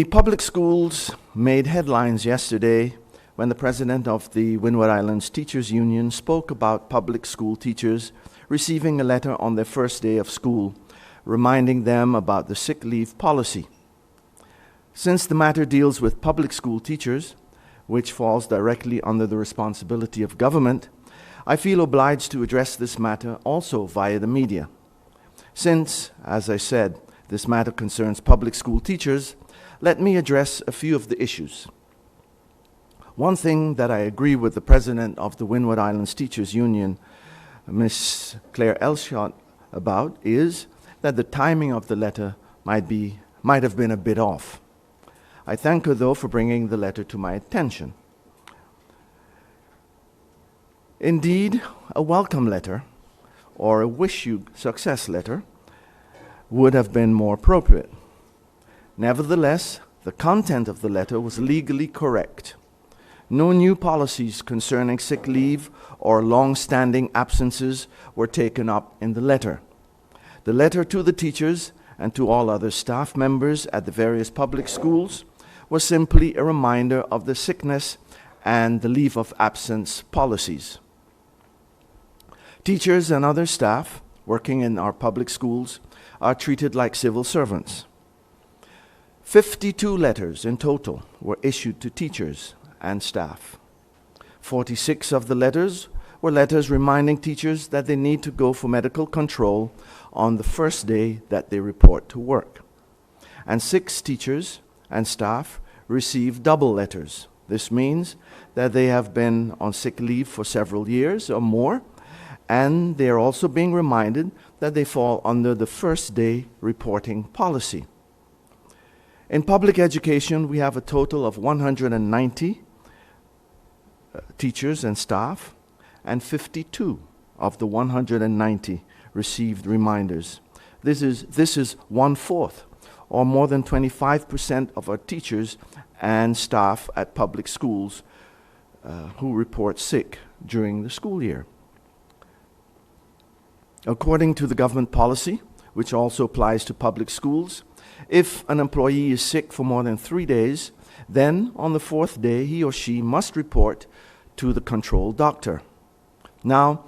public schools made headlines yesterday when the president of the Windward Islands Teachers Union spoke about public school teachers receiving a letter on their first day of school, reminding them about the sick leave policy. Since the matter deals with public school teachers, which falls directly under the responsibility of government, I feel obliged to address this matter also via the media. Since, as I said, this matter concerns public school teachers, let me address a few of the issues. One thing that I agree with the president of the Windward Islands Teachers Union, Ms. Claire Elshot, about is that the timing of the letter might have been a bit off. I thank her, though, for bringing the letter to my attention. Indeed, a welcome letter or a wish you success letter would have been more appropriate. Nevertheless, the content of the letter was legally correct. No new policies concerning sick leave or long-standing absences were taken up in the letter. The letter to the teachers and to all other staff members at the various public schools was simply a reminder of the sickness and the leave of absence policies. Teachers and other staff working in our public schools are treated like civil servants. 52 letters in total were issued to teachers and staff. 46 of the letters were letters reminding teachers that they need to go for medical control on the first day that they report to work. And 6 teachers and staff received double letters. This means that they have been on sick leave for several years or more, and they are also being reminded that they fall under the first day reporting policy. In public education, we have a total of 190 teachers and staff, and 52 of the 190 received reminders. This is 1/4, or more than 25% of our teachers and staff at public schools who report sick during the school year. According to the government policy, which also applies to public schools, if an employee is sick for more than 3 days, then on the 4th day he or she must report to the control doctor. Now,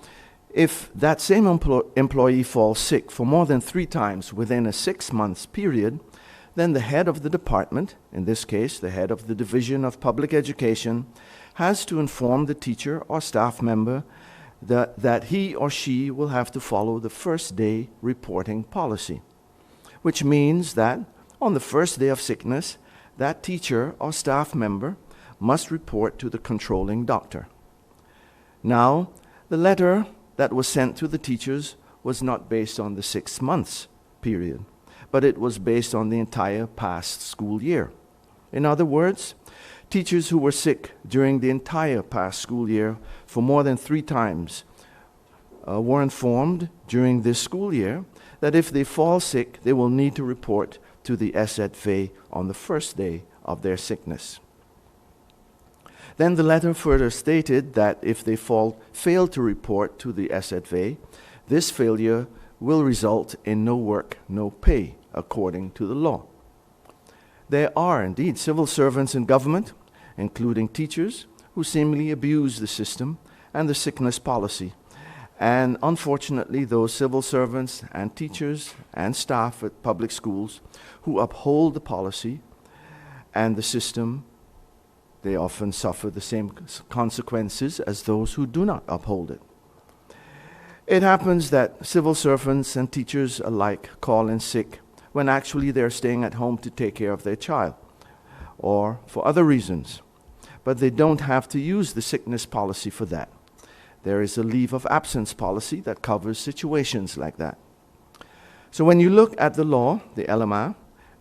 if that same employee falls sick for more than 3 times within a 6-month period, then the head of the department, in this case the head of the Division of Public Education, has to inform the teacher or staff member that he or she will have to follow the first day reporting policy, which means that on the first day of sickness, that teacher or staff member must report to the controlling doctor. Now, the letter that was sent to the teachers was not based on the 6 months period, but it was based on the entire past school year. In other words, teachers who were sick during the entire past school year for more than 3 times were informed during this school year that if they fall sick, they will need to report to the SZV on the first day of their sickness. Then the letter further stated that if they fail to report to the SZV, this failure will result in no work, no pay, according to the law. There are indeed civil servants in government, including teachers, who seemingly abuse the system and the sickness policy. And unfortunately, those civil servants and teachers and staff at public schools who uphold the policy and the system, they often suffer the same consequences as those who do not uphold it. It happens that civil servants and teachers alike call in sick when actually they're staying at home to take care of their child or for other reasons. But they don't have to use the sickness policy for that. There is a leave of absence policy that covers situations like that. So when you look at the law, the LMA,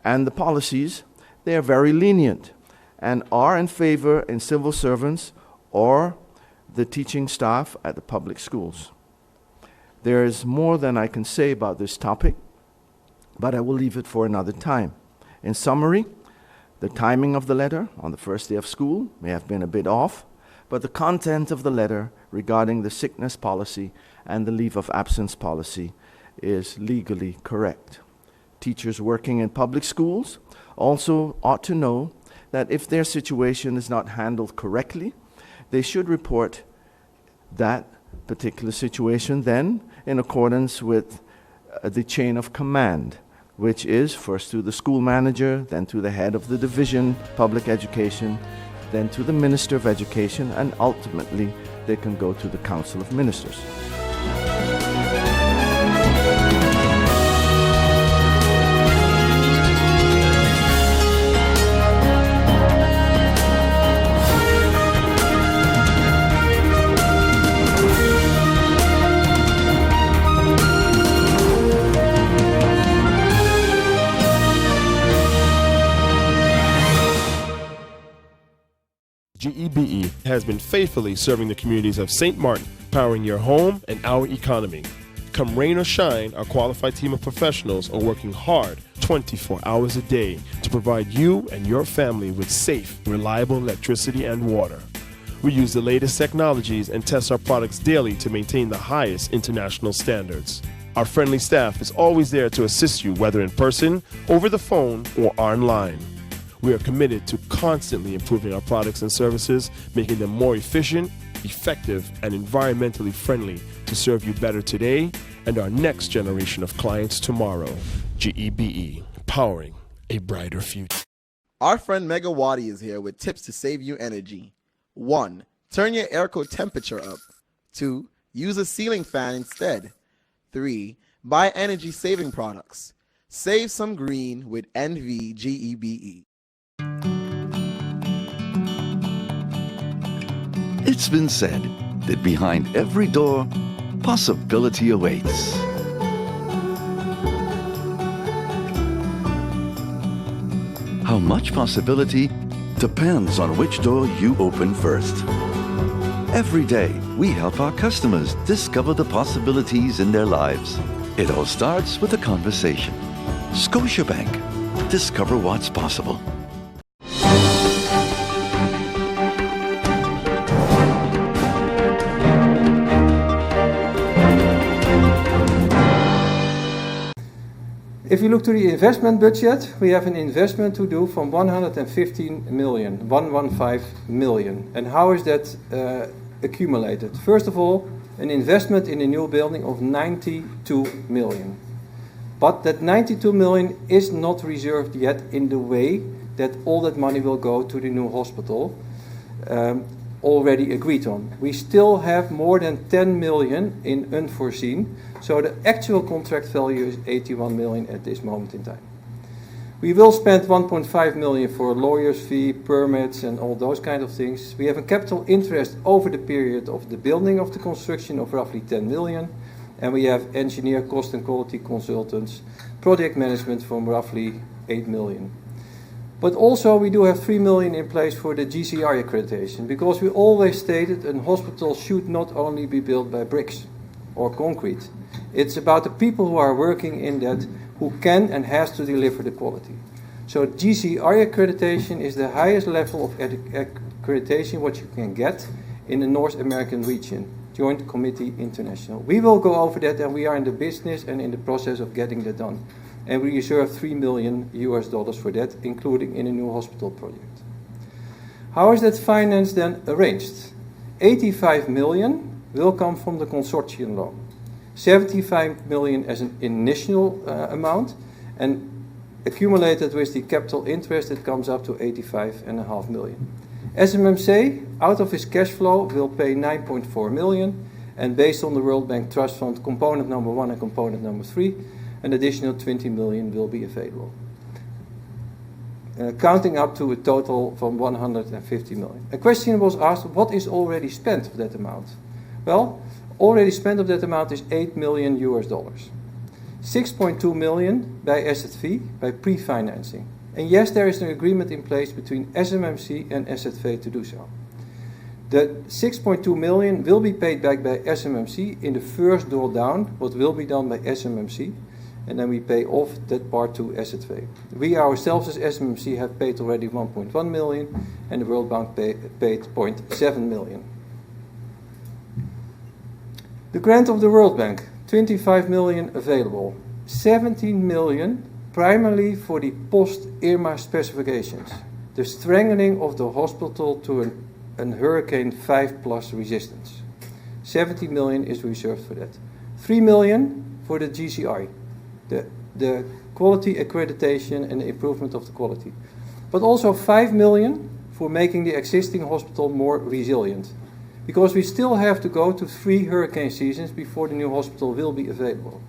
and the policies, they are very lenient and are in favor in civil servants or the teaching staff at the public schools. There is more than I can say about this topic, but I will leave it for another time. In summary, the timing of the letter on the first day of school may have been a bit off, but the content of the letter regarding the sickness policy and the leave of absence policy is legally correct. Teachers working in public schools also ought to know that if their situation is not handled correctly, they should report that particular situation then in accordance with the chain of command, which is first to the school manager, then to the head of the division, public education, then to the Minister of Education, and ultimately they can go to the Council of Ministers. GEBE has been faithfully serving the communities of St. Martin, powering your home and our economy. Come rain or shine, our qualified team of professionals are working hard 24 hours a day to provide you and your family with safe, reliable electricity and water. We use the latest technologies and test our products daily to maintain the highest international standards. Our friendly staff is always there to assist you, whether in person, over the phone, or online. We are committed to constantly improving our products and services, making them more efficient, effective, and environmentally friendly to serve you better today and our next generation of clients tomorrow. GEBE, powering a brighter future. Our friend Megawati is here with tips to save you energy. 1. Turn your airco temperature up. 2. Use a ceiling fan instead. 3. Buy energy-saving products. Save some green with NVGEBE. It's been said that behind every door, possibility awaits. How much possibility depends on which door you open first. Every day, we help our customers discover the possibilities in their lives. It all starts with a conversation. Scotiabank. Discover what's possible. If you look to the investment budget, we have an investment to do from 115 million, 115 million. And how is that accumulated? First of all, an investment in a new building of 92 million. But that 92 million is not reserved yet in the way that all that money will go to the new hospital, already agreed on. We still have more than 10 million in unforeseen, so the actual contract value is 81 million at this moment in time. We will spend 1.5 million for a lawyer's fee, permits and all those kind of things. We have a capital interest over the period of the building of the construction of roughly 10 million, and we have engineer cost and quality consultants, project management from roughly 8 million. But also we do have 3 million in place for the GCR accreditation, because we always stated a hospital should not only be built by bricks or concrete. It's about the people who are working in that, who can and has to deliver the quality. So GCR accreditation is the highest level of accreditation what you can get in the North American region, Joint Committee International. We will go over that, and we are in the business and in the process of getting that done. And we reserve $3 million for that, including in a new hospital project. How is that finance then arranged? 85 million will come from the consortium loan. 75 million as an initial amount, and accumulated with the capital interest, it comes up to 85.5 million. SMMC, out of its cash flow, will pay 9.4 million, and based on the World Bank Trust Fund component number 1 and component number 3, an additional 20 million will be available. Counting up to a total from 150 million. A question was asked, what is already spent of that amount? Well, already spent of that amount is $8 million. 6.2 million by SZV, by pre-financing. And yes, there is an agreement in place between SMMC and SZV to do so. The 6.2 million will be paid back by SMMC in the first drawdown, what will be done by SMMC, and then we pay off that part to SZV. We ourselves as SMMC have paid already 1.1 million, and the World Bank paid 0.7 million. The grant of the World Bank, 25 million available. 17 million primarily for the post-Irma specifications, the strengthening of the hospital to an Hurricane 5+ resistance. 70 million is reserved for that. 3 million for the GCI, the quality accreditation and the improvement of the quality. But also 5 million for making the existing hospital more resilient. Because we still have to go to 3 hurricane seasons before the new hospital will be available.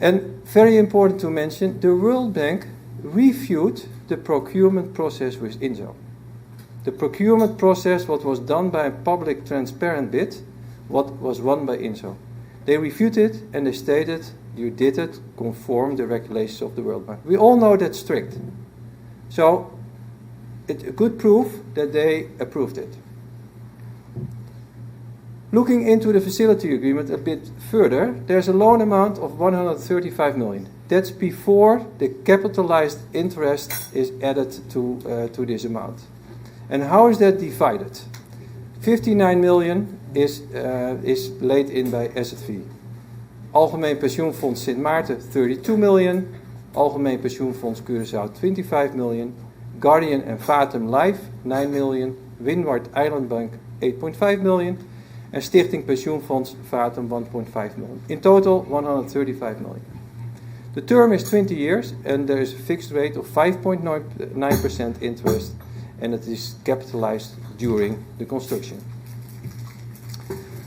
And very important to mention, the World Bank reviewed the procurement process with INZO. The procurement process, what was done by a public transparent bid, what was won by INZO. They reviewed it and they stated, you did it conform the regulations of the World Bank. We all know that's strict. So, it's a good proof that they approved it. Looking into the facility agreement a bit further, there's a loan amount of 135 million. That's before the capitalized interest is added to this amount. And how is that divided? 59 million is laid in by SZV. Algemeen Pensioenfonds Sint Maarten 32 million. Algemeen Pensioenfonds Curaçao 25 million. Guardian and Fatum Life 9 million. Windward Island Bank 8.5 million. En Stichting Pensioenfonds Fatum 1.5 million. In total 135 million. The term is 20 years and there is a fixed rate of 5.9% interest and it is capitalized during the construction.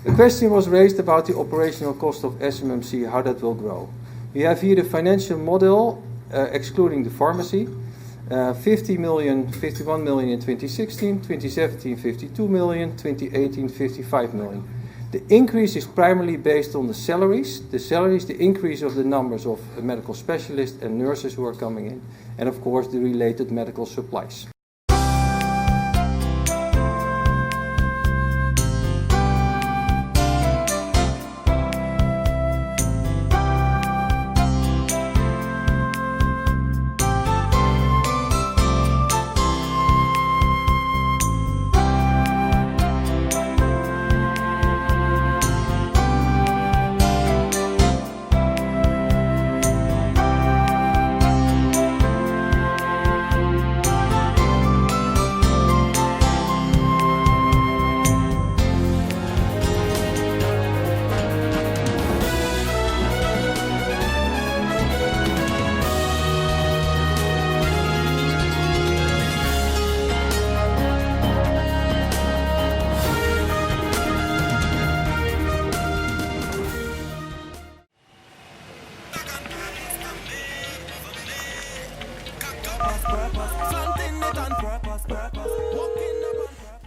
The question was raised about the operational cost of SMMC, how that will grow. We have here the financial model excluding the pharmacy. 50 million, 51 million in 2016, 2017 52 million, 2018 55 million. The increase is primarily based on the salaries, the increase of the numbers of medical specialists and nurses who are coming in, and of course the related medical supplies.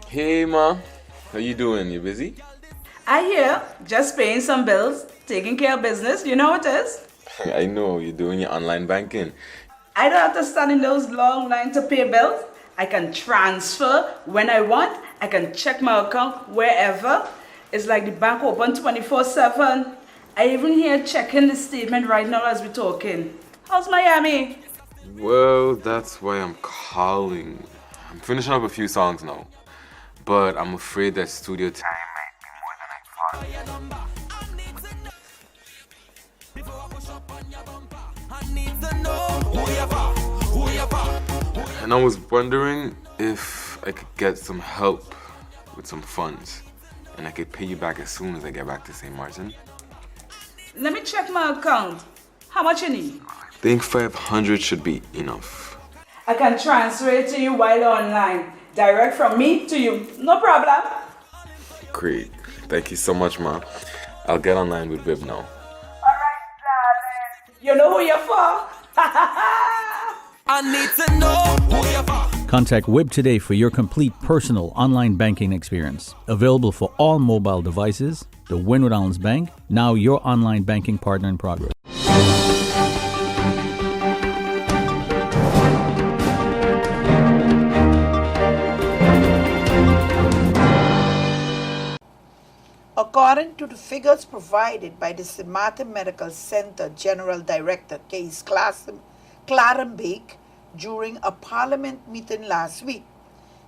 Hey ma, how you doing? You busy? I hear, just paying some bills, taking care of business, you know what it is? I know, you're doing your online banking. I don't have to stand in those long lines to pay bills. I can transfer when I want. I can check my account wherever. It's like the bank open 24/7. I even here checking the statement right now as we're talking. How's Miami? Well, that's why I'm calling. I'm finishing up a few songs now, but I'm afraid that studio time might be more than I thought. And I was wondering if I could get some help with some funds, and I could pay you back as soon as I get back to St. Martin. Let me check my account. How much you need? I think 500 should be enough. I can transfer it to you while you're online. Direct from me to you. No problem. Great. Thank you so much, Ma. I'll get online with Wib now. Alright, darling. You know who you're for? I need to know who you're for. Contact Wib today for your complete personal online banking experience. Available for all mobile devices. The Windward Islands Bank, now your online banking partner in progress. According to the figures provided by the St. Martin Medical Center General Director Kees Klarenbeek during a Parliament meeting last week,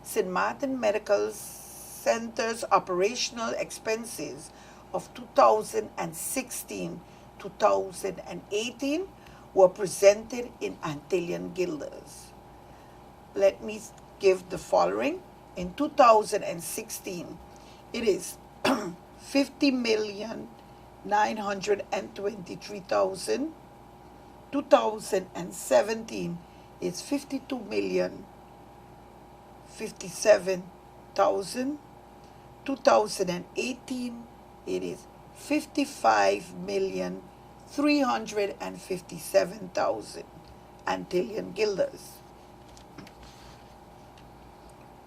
St. Martin Medical Center's operational expenses of 2016-2018 were presented in Antillean guilders. Let me give the following. In 2016, it is 50,923,000. 2017 is 52,057,000. 2018 it is 55,357,000 Antillean guilders.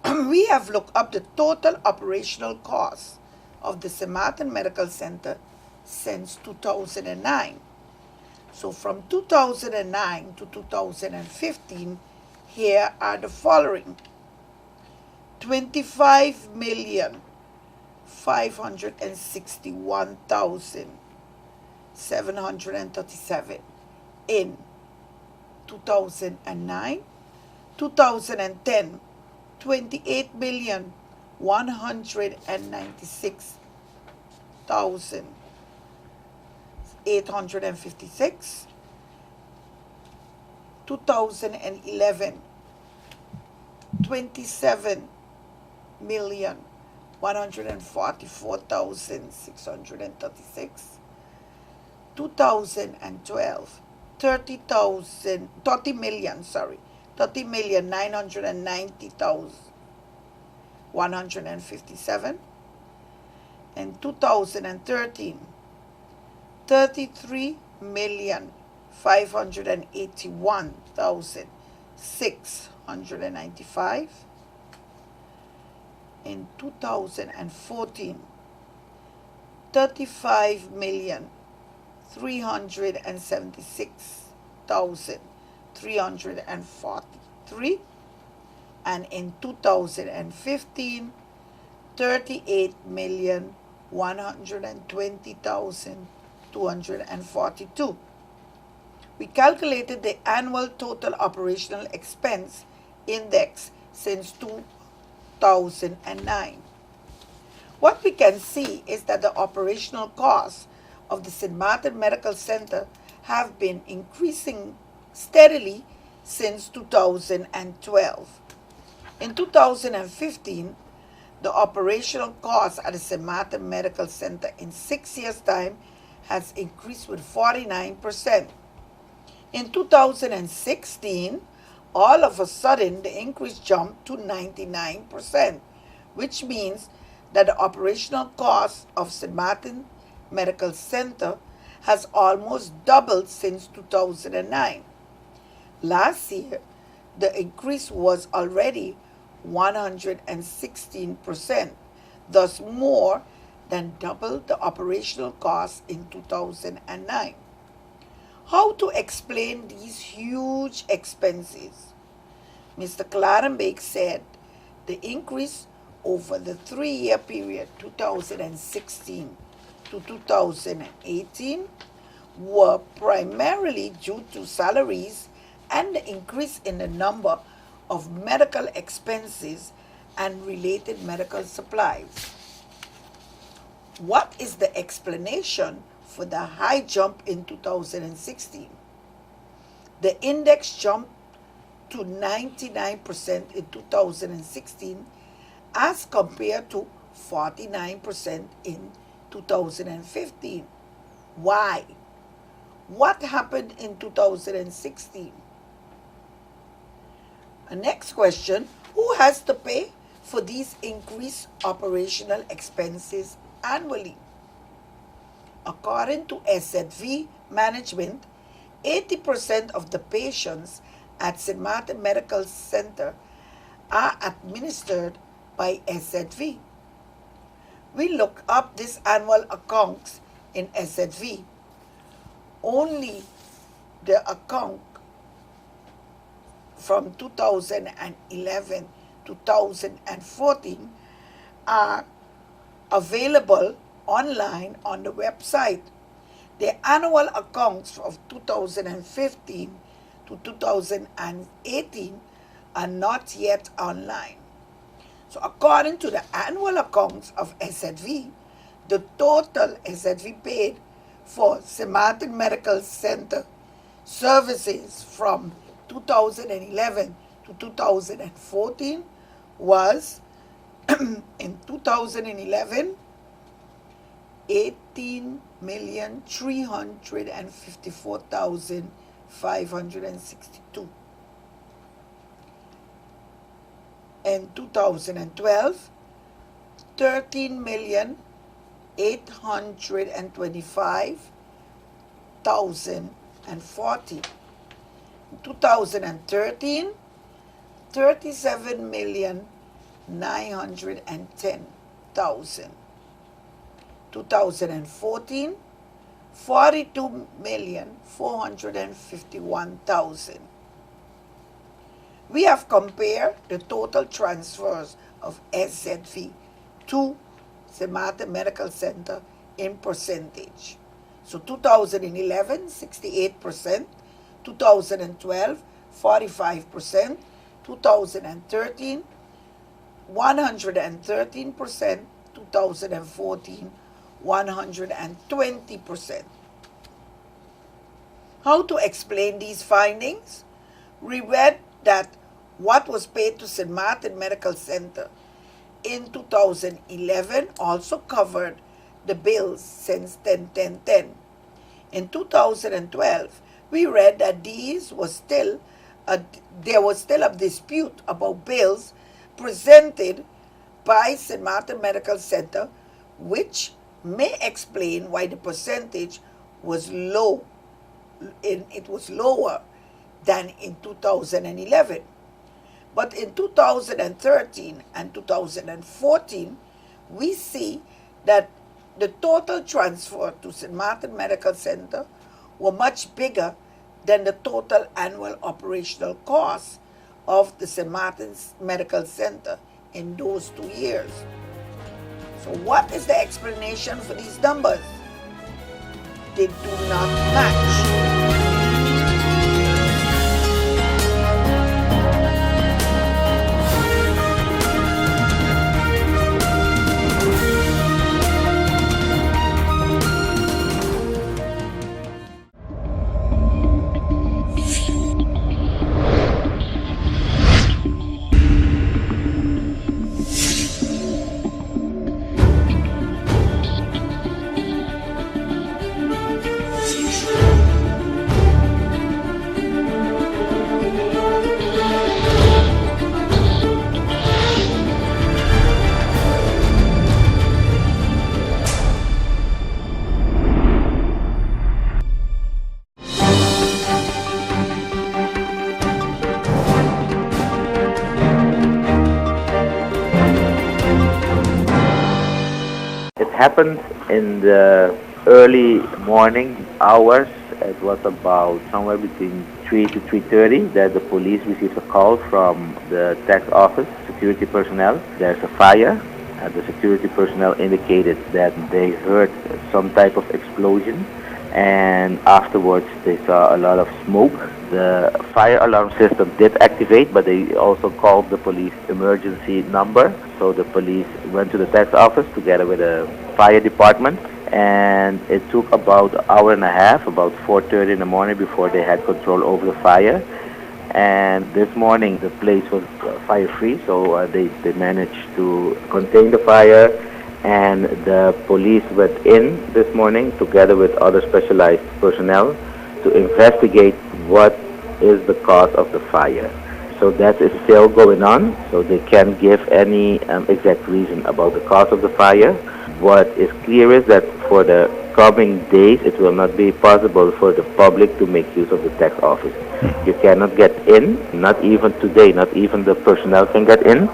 We have looked up the total operational cost of the St. Martin Medical Center since 2009. So from 2009 to 2015, here are the following. 25,561,737 in 2009. 2010, 28,196,856. 2011, 27,144,636. 2012, 30,990,157. And 2013, 33,581,695. In 2014, 35,376,343. And in 2015, 38,120,242. We calculated the annual total operational expense index since 2009. What we can see is that the operational costs of the St. Martin Medical Center have been increasing steadily since 2012. In 2015, the operational cost at the St. Martin Medical Center in 6 years' time has increased with 49%. In 2016, all of a sudden, the increase jumped to 99%, which means that the operational cost of St. Martin Medical Center has almost doubled since 2009. Last year, the increase was already 116%, thus more than double the operational cost in 2009. How to explain these huge expenses? Mr. Klarenbeek said the increase over the 3-year period 2016 to 2018 were primarily due to salaries and the increase in the number of medical expenses and related medical supplies. What is the explanation for the high jump in 2016? The index jumped to 99% in 2016 as compared to 49% in 2015. Why? What happened in 2016? Next question, who has to pay for these increased operational expenses annually? According to SZV management, 80% of the patients at St. Martin Medical Center are administered by SZV. We look up these annual accounts in SZV. Only the account from 2011 to 2014 are available online on the website. The annual accounts of 2015 to 2018 are not yet online. So according to the annual accounts of SZV, the total SZV paid for St. Martin Medical Center services from 2011 to 2014 was in 2011 18,354,562. In 2012, 13,825,040. In 2013, 37,910,000. 2014, 42,451,000. We have compared the total transfers of SZV to St. Martin Medical Center in percentage. So 2011, 68%, 2012, 45%, 2013, 113%, 2014, 120%. How to explain these findings? We read that what was paid to St. Martin Medical Center in 2011 also covered the bills since 10-10-10. In 2012, we read that there was still a dispute about bills presented by St. Martin Medical Center, which may explain why the percentage was low. It was lower than in 2011. But in 2013 and 2014, we see that the total transfer to St. Martin Medical Center were much bigger than the total annual operational costs of the St. Martin's Medical Center in those 2 years. So what is the explanation for these numbers? They do not match. Happened in the early morning hours. It was about somewhere between 3 to 3:30 that the police received a call from the tax office security personnel. There's a fire. The security personnel indicated that they heard some type of explosion, and afterwards they saw a lot of smoke. The fire alarm system did activate, but they also called the police emergency number. So the police went to the tax office together with the fire department, and it took about an hour and a half, about 4:30 in the morning, before they had control over the fire. And this morning the place was fire-free, so they managed to contain the fire, and the police went in this morning together with other specialized personnel to investigate what is the cause of the fire. So that is still going on, so they can't give any exact reason about the cause of the fire. What is clear is that for the coming days, it will not be possible for the public to make use of the tax office. You cannot get in, not even today, not even the personnel can get in.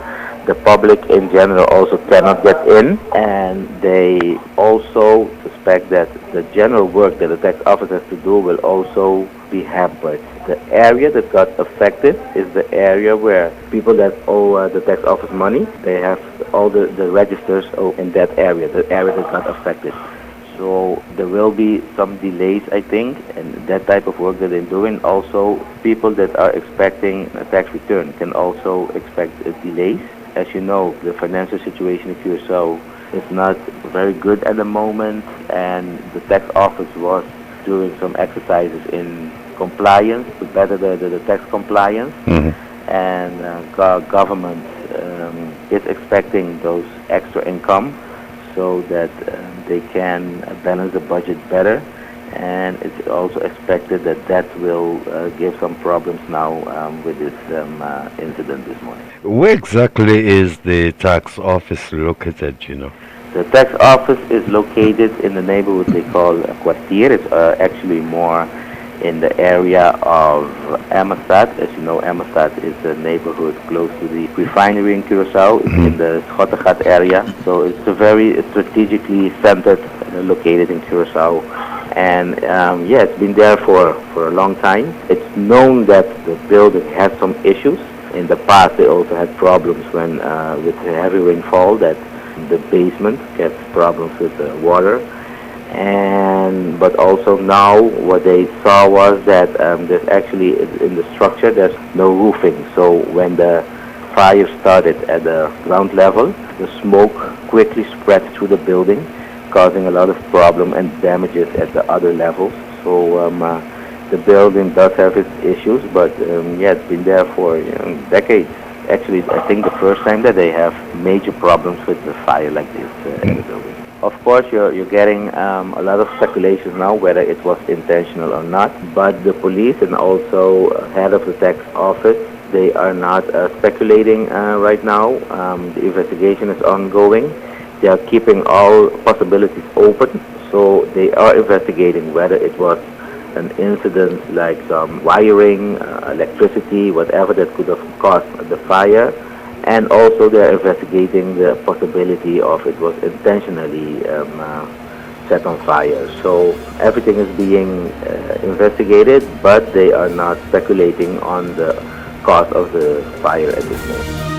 The public in general also cannot get in, and they also suspect that the general work that the tax office has to do will also be hampered. The area that got affected is the area where people that owe the tax office money, they have all the registers in that area, the area that got affected. So there will be some delays, I think, and that type of work that they're doing. Also, people that are expecting a tax return can also expect delays. As you know, the financial situation of QSO is not very good at the moment, and the tax office was doing some exercises in compliance, to better the tax compliance, and government is expecting those extra income so that they can balance the budget better. And it's also expected that will give some problems now with this incident this morning. Where exactly is the tax office located, you know? The tax office is located in the neighborhood they call Kwartier. It's actually more in the area of Amistad. As you know, Amistad is a neighborhood close to the refinery in Curaçao. It's in the Schottegat area. So it's a very strategically centered, located in Curaçao. And it's been there for a long time. It's known that the building has some issues. In the past, they also had problems when with heavy rainfall, that the basement gets problems with the water. But also now what they saw was that there's actually in the structure there's no roofing. So when the fire started at the ground level, the smoke quickly spread through the building, causing a lot of problem and damages at the other levels. So the building does have its issues, but it's been there for decades. Actually, I think the first time that they have major problems with the fire like this in the building. Of course, you're getting a lot of speculation now whether it was intentional or not, but the police and also head of the tax office, they are not speculating right now. The investigation is ongoing. They are keeping all possibilities open, so they are investigating whether it was an incident like some wiring, electricity, whatever that could have caused the fire. And also they're investigating the possibility of it was intentionally set on fire. So everything is being investigated, but they are not speculating on the cause of the fire at this moment.